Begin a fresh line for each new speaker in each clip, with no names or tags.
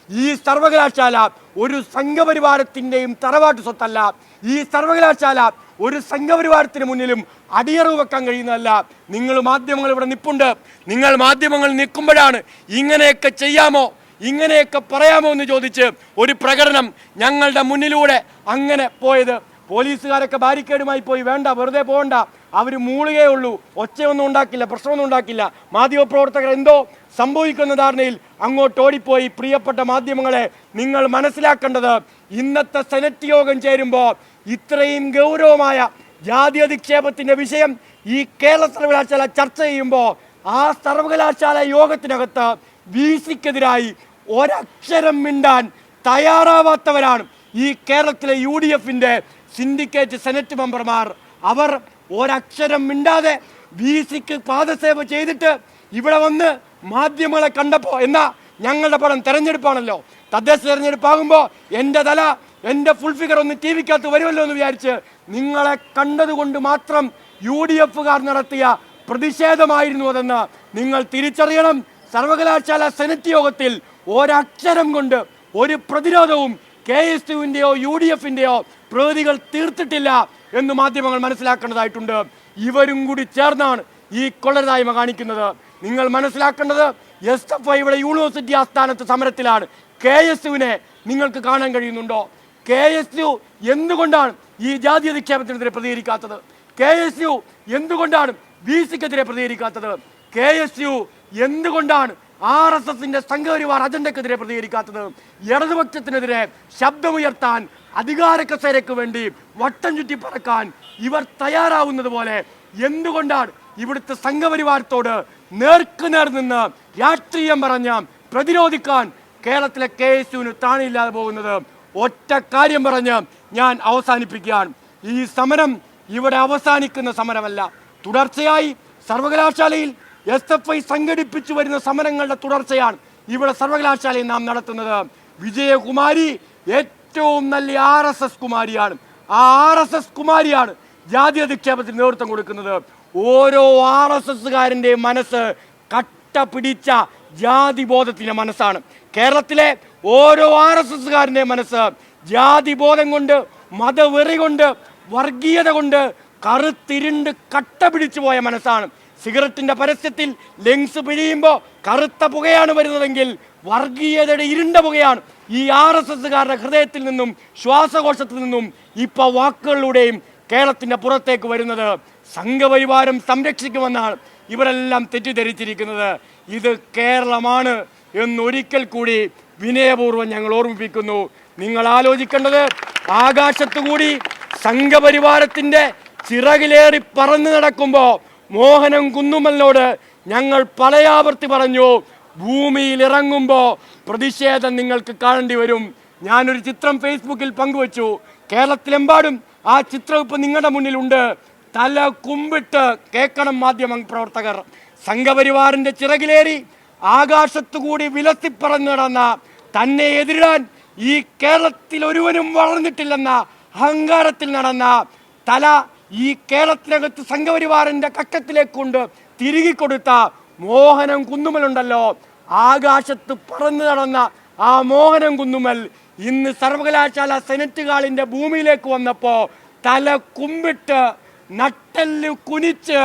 ഈ സർവകലാശാല ഒരു സംഘപരിവാരത്തിൻ്റെയും തറവാട്ട് സ്വത്തല്ല. ഈ സർവകലാശാല ഒരു സംഘപരിവാരത്തിന് മുന്നിലും അടിയറവ് വെക്കാൻ കഴിയുന്നതല്ല. നിങ്ങൾ മാധ്യമങ്ങൾ ഇവിടെ നിൽപ്പുണ്ട്. നിങ്ങൾ മാധ്യമങ്ങൾ നിൽക്കുമ്പോഴാണ് ഇങ്ങനെയൊക്കെ ചെയ്യാമോ, ഇങ്ങനെയൊക്കെ പറയാമോ എന്ന് ചോദിച്ച് ഒരു പ്രകടനം ഞങ്ങളുടെ മുന്നിലൂടെ അങ്ങനെ പോയത്. പോലീസുകാരൊക്കെ ബാരിക്കേഡുമായി പോയി, വേണ്ട, വെറുതെ പോകണ്ട, അവർ മൂളുകയേ ഉള്ളൂ, ഒച്ചയൊന്നും ഉണ്ടാക്കില്ല, പ്രശ്നമൊന്നും ഉണ്ടാക്കില്ല. മാധ്യമപ്രവർത്തകർ എന്തോ സംഭവിക്കുന്ന ധാരണയിൽ അങ്ങോട്ട് ഓടിപ്പോയി. പ്രിയപ്പെട്ട മാധ്യമങ്ങളെ, നിങ്ങൾ മനസ്സിലാക്കേണ്ടത്, ഇന്നത്തെ സെനറ്റ് യോഗം ചേരുമ്പോൾ ഇത്രയും ഗൗരവമായ ജാതി അധിക്ഷേപത്തിൻ്റെ വിഷയം ഈ കേരള സർവകലാശാല ചർച്ച ചെയ്യുമ്പോൾ ആ സർവകലാശാല യോഗത്തിനകത്ത് VC-ക്കെതിരായി ഒരക്ഷരം മിണ്ടാൻ തയ്യാറാവാത്തവരാണ് ഈ കേരളത്തിലെ UDF-ന്റെ സിൻഡിക്കേറ്റ് സെനറ്റ് മെമ്പർമാർ. അവർ ഒരക്ഷരം മിണ്ടാതെ VC-ക്ക് പാദസേവ ചെയ്തിട്ട് ഇവിടെ വന്ന് മാധ്യമങ്ങളെ കണ്ടപ്പോൾ, എന്നാ ഞങ്ങളുടെ പടം തെരഞ്ഞെടുപ്പാണല്ലോ, തദ്ദേശ തെരഞ്ഞെടുപ്പാകുമ്പോൾ എൻ്റെ തല, എൻ്റെ ഫുൾ ഫിഗർ ഒന്ന് TV-ക്കകത്ത് വരുമല്ലോ എന്ന് വിചാരിച്ച് നിങ്ങളെ കണ്ടതുകൊണ്ട് മാത്രം UDF-കാർ നടത്തിയ പ്രതിഷേധമായിരുന്നു അതെന്ന് നിങ്ങൾ തിരിച്ചറിയണം. സർവകലാശാല സെനറ്റ് യോഗത്തിൽ ഒരക്ഷരം കൊണ്ട് ഒരു പ്രതിരോധവും KSUവിൻ്റെയോ UDF-ന്റെയോ പ്രതികൾ തീർത്തിട്ടില്ല എന്ന് മാധ്യമങ്ങൾ മനസ്സിലാക്കേണ്ടതായിട്ടുണ്ട്. ഇവരും കൂടി ചേർന്നാണ് ഈ കൊള്ളരുതായ്മ കാണിക്കുന്നത്. നിങ്ങൾ മനസ്സിലാക്കേണ്ടത്, SFI ഇവിടെ യൂണിവേഴ്സിറ്റി ആസ്ഥാനത്ത് സമരത്തിലാണ്. KSUവിനെ നിങ്ങൾക്ക് കാണാൻ കഴിയുന്നുണ്ടോ? KSU എന്തുകൊണ്ടാണ് ഈ ജാതി അധിക്ഷേപത്തിനെതിരെ പ്രതികരിക്കാത്തത്? KSU എന്തുകൊണ്ടാണ് VC-ക്കെതിരെ പ്രതികരിക്കാത്തത്? KSU എന്തുകൊണ്ടാണ് RSSന്റെ സംഘപരിവാർ അജണ്ടക്കെതിരെ പ്രതികരിക്കാത്തത്? ഇടതുപക്ഷത്തിനെതിരെ ശബ്ദമുയർത്താൻ, അധികാര കസേരയ്ക്ക് വേണ്ടി വട്ടം ചുറ്റി പറക്കാൻ ഇവർ തയ്യാറാവുന്നത് പോലെ എന്തുകൊണ്ടാണ് ഇവിടുത്തെ സംഘപരിവാരത്തോട് നേർക്കുനേർ നിന്ന് രാഷ്ട്രീയം പറഞ്ഞ് പ്രതിരോധിക്കാൻ കേരളത്തിലെ KSUവിന് താണില്ലാതെ പോകുന്നത്? ഒറ്റ കാര്യം പറഞ്ഞ് ഞാൻ അവസാനിപ്പിക്കുകയാണ്. ഈ സമരം ഇവിടെ അവസാനിക്കുന്ന സമരമല്ല. തുടർച്ചയായി സർവകലാശാലയിൽ SFI സംഘടിപ്പിച്ചു വരുന്ന സമരങ്ങളുടെ തുടർച്ചയാണ് ഇവിടെ സർവകലാശാലയിൽ നാം നടത്തുന്നത്. വിജയകുമാരി ഏറ്റവും നല്ല RSS കുമാരിയാണ്. ആ RSS കുമാരിയാണ് ജാതി അധിക്ഷേപത്തിന് നേതൃത്വം കൊടുക്കുന്നത്. ഓരോ RSSകാരൻ്റെയും മനസ്സ് കട്ട പിടിച്ച ജാതിബോധത്തിൻ്റെ മനസ്സാണ്. കേരളത്തിലെ ഓരോ RSSകാരൻ്റെയും മനസ്സ് ജാതിബോധം കൊണ്ട്, മതവെറി കൊണ്ട്, വർഗീയത കൊണ്ട് കറുത്തിരുണ്ട് കട്ട പിടിച്ചു പോയ മനസ്സാണ്. സിഗരറ്റിൻ്റെ പരസ്യത്തിൽ ലെങ്സ് പിഴിയുമ്പോൾ കറുത്ത പുകയാണ് വരുന്നതെങ്കിൽ വർഗീയതയുടെ ഇരുണ്ട പുകയാണ് ഈ RSSകാരുടെ ഹൃദയത്തിൽ നിന്നും ശ്വാസകോശത്തിൽ നിന്നും ഇപ്പോൾ വാക്കുകളിലൂടെയും കേരളത്തിൻ്റെ പുറത്തേക്ക് വരുന്നത്. സംഘപരിവാരം സംരക്ഷിക്കുമെന്നാണ് ഇവരെല്ലാം തെറ്റിദ്ധരിച്ചിരിക്കുന്നത്. ഇത് കേരളമാണ് എന്നൊരിക്കൽ കൂടി വിനയപൂർവ്വം ഞങ്ങൾ ഓർമ്മിപ്പിക്കുന്നു. നിങ്ങൾ ആലോചിക്കേണ്ടത്, ആകാശത്തുകൂടി സംഘപരിവാരത്തിൻ്റെ ചിറകിലേറി പറന്നു നടക്കുമ്പോൾ മോഹനം കുന്നുമലിനോട് ഞങ്ങൾ പലയാവർത്തി പറഞ്ഞു, ഭൂമിയിൽ ഇറങ്ങുമ്പോൾ പ്രതിഷേധം നിങ്ങൾക്ക് കാണേണ്ടി വരും. ഞാനൊരു ചിത്രം ഫേസ്ബുക്കിൽ പങ്കുവച്ചു. കേരളത്തിലെമ്പാടും ആ ചിത്രം ഇപ്പം നിങ്ങളുടെ മുന്നിലുണ്ട്. തല കുമ്പിട്ട് കേൾക്കണം മാധ്യമ പ്രവർത്തകർ. സംഘപരിവാറിൻ്റെ ചിറകിലേറി ആകാശത്തുകൂടി വിലസിപ്പറന്നു നടന്ന, തന്നെ എതിരിടാൻ ഈ കേരളത്തിൽ ഒരുവനും വളർന്നിട്ടില്ലെന്ന അഹങ്കാരത്തിൽ നടന്ന തല ഈ കേരളത്തിനകത്ത് സംഘപരിവാറിൻ്റെ കക്കത്തിലേക്ക് കൊണ്ട് തിരികെ കൊടുത്ത മോഹനം കുന്നുമലുണ്ടല്ലോ, ആകാശത്ത് പറന്നു നടന്ന ആ മോഹനം കുന്നുമൽ ഇന്ന് സർവകലാശാല സെനറ്റ് ഹാളിൻ്റെ ഭൂമിയിലേക്ക് വന്നപ്പോൾ തല കുമ്പിട്ട് നട്ടെല്ല് കുനിച്ച്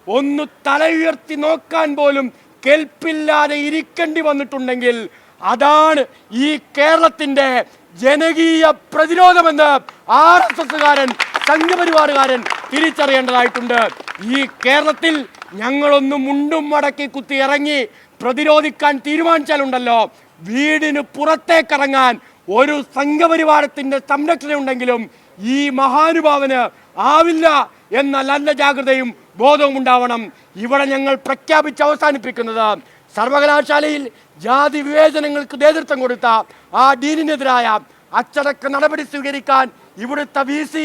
ഒന്ന് തല ഉയർത്തി നോക്കാൻ പോലും കെൽപ്പില്ലാതെ ഇരിക്കേണ്ടി വന്നിട്ടുണ്ടെങ്കിൽ അതാണ് ഈ കേരളത്തിൻ്റെ ജനകീയ പ്രതിരോധമെന്ന് RSSകാരൻ, സംഘപരിവാറുകാരൻ തിരിച്ചറിയേണ്ടതായിട്ടുണ്ട്. ഈ കേരളത്തിൽ ഞങ്ങളൊന്ന് മുണ്ടും മടക്കി കുത്തി ഇറങ്ങി പ്രതിരോധിക്കാൻ തീരുമാനിച്ചാലുണ്ടല്ലോ, വീടിന് പുറത്തേക്കിറങ്ങാൻ ഒരു സംഘപരിവാരത്തിൻ്റെ സംരക്ഷണ ഉണ്ടെങ്കിലും ഈ മഹാനുഭാവന് ആവില്ല എന്ന നല്ല ജാഗ്രതയും ബോധവും ഉണ്ടാവണം. ഇവിടെ ഞങ്ങൾ പ്രഖ്യാപിച്ച് അവസാനിപ്പിക്കുന്നത്, സർവകലാശാലയിൽ ജാതി വിവേചനങ്ങൾക്ക് നേതൃത്വം കൊടുത്ത ആ ഡീനിനെതിരായ അച്ചടക്ക നടപടി സ്വീകരിക്കാൻ ഇവിടുത്തെ VC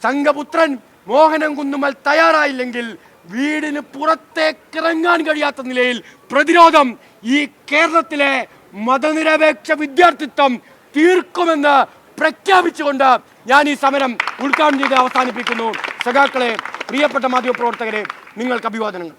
സംഘപുത്രൻ മോഹനം കുന്നുമൽ തയ്യാറായില്ലെങ്കിൽ വീടിന് പുറത്തേക്കിറങ്ങാൻ കഴിയാത്ത നിലയിൽ പ്രതിരോധം ഈ കേരളത്തിലെ മതനിരപേക്ഷ വിദ്യാർത്ഥിത്വം തീർക്കുമെന്ന് പ്രഖ്യാപിച്ചുകൊണ്ട് ഞാൻ ഈ സമരം ഉദ്ഘാടനം ചെയ്ത് അവസാനിപ്പിക്കുന്നു. സഖാക്കളെ, പ്രിയപ്പെട്ട മാധ്യമപ്രവർത്തകരെ, നിങ്ങൾക്ക് അഭിവാദനങ്ങൾ.